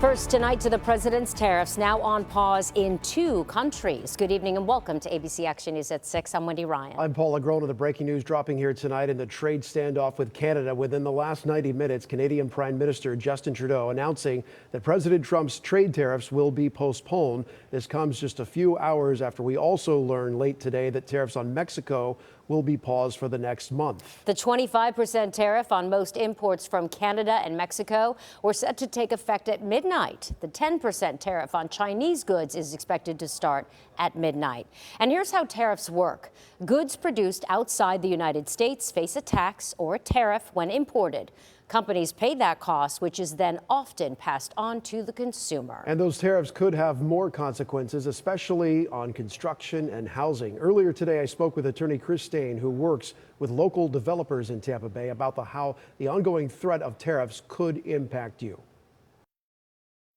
First tonight to the president's tariffs now on pause in 2 countries. Good evening and welcome to ABC Action News at 6. I'm Wendy Ryan. I'm Paul Agrone. The breaking news dropping here tonight in the trade standoff with Canada. Within the last 90 minutes, Canadian Prime Minister Justin Trudeau announcing that President Trump's trade tariffs will be postponed. This comes just a few hours after we also learned late today that tariffs on Mexico will be paused for the next month. The 25% tariff on most imports from Canada and Mexico were set to take effect at midnight. The 10% tariff on Chinese goods is expected to start at midnight. And here's how tariffs work. Goods produced outside the United States face a tax or a tariff when imported. Companies pay that cost, which is then often passed on to the consumer. And those tariffs could have more consequences, especially on construction and housing. Earlier today, I spoke with attorney Chris Stain, who works with local developers in Tampa Bay, about how the ongoing threat of tariffs could impact you.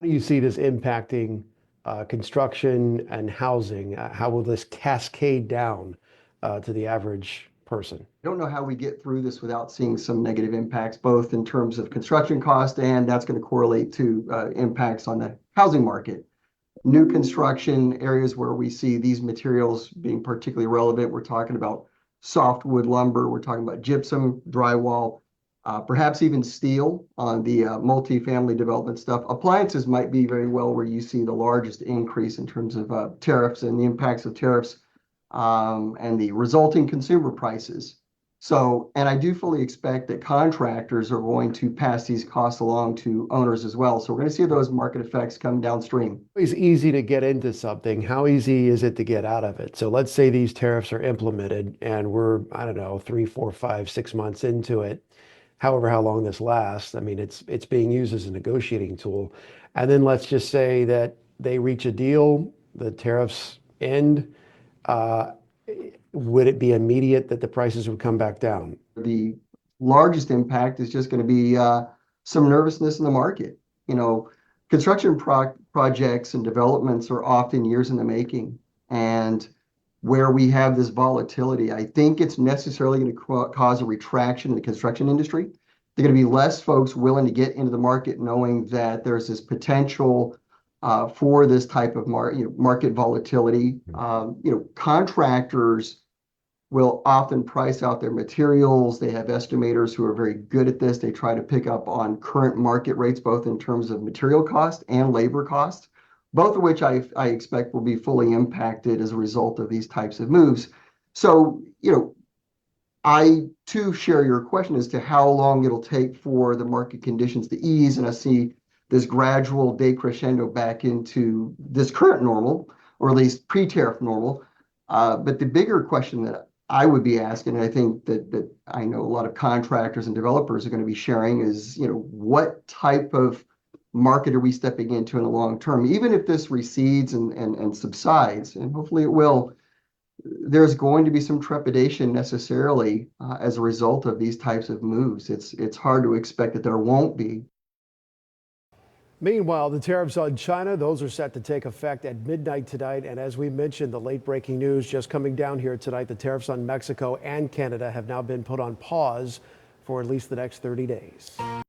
How do you see this impacting construction and housing? How will this cascade down to the average person? I don't know how we get through this without seeing some negative impacts, both in terms of construction cost, and that's going to correlate to impacts on the housing market. New construction areas where we see these materials being particularly relevant. We're talking about softwood lumber. We're talking about gypsum, drywall, perhaps even steel on the multifamily development stuff. Appliances might be very well where you see the largest increase in terms of tariffs and the impacts of tariffs and the resulting consumer prices. So, and I do fully expect that contractors are going to pass these costs along to owners as well. So we're going to see those market effects come downstream. It's easy to get into something. How easy is it to get out of it? So let's say these tariffs are implemented and we're, I don't know, 3, 4, 5, 6 months into it. However, how long this lasts. I mean, it's being used as a negotiating tool. And then let's just say that they reach a deal, the tariffs end. Would it be immediate that the prices would come back down? The largest impact is just going to be some nervousness in the market. You know, construction projects and developments are often years in the making. And where we have this volatility, I think it's necessarily going to cause a retraction in the construction industry. There are going to be less folks willing to get into the market knowing that there's this potential for this type of market volatility. Contractors will often price out their materials. They have estimators who are very good at this. They try to pick up on current market rates, both in terms of material cost and labor cost, both of which I expect will be fully impacted as a result of these types of moves. So, I too share your question as to how long it'll take for the market conditions to ease, and I see this gradual decrescendo back into this current normal, or at least pre-tariff normal. But the bigger question that I would be asking, and I think that I know a lot of contractors and developers are going to be sharing, is what type of market are we stepping into in the long term? Even if this recedes and subsides, and hopefully it will, there's going to be some trepidation necessarily as a result of these types of moves. It's hard to expect that there won't be. Meanwhile, the tariffs on China, those are set to take effect at midnight tonight. And as we mentioned, the late breaking news just coming down here tonight, the tariffs on Mexico and Canada have now been put on pause for at least the next 30 days.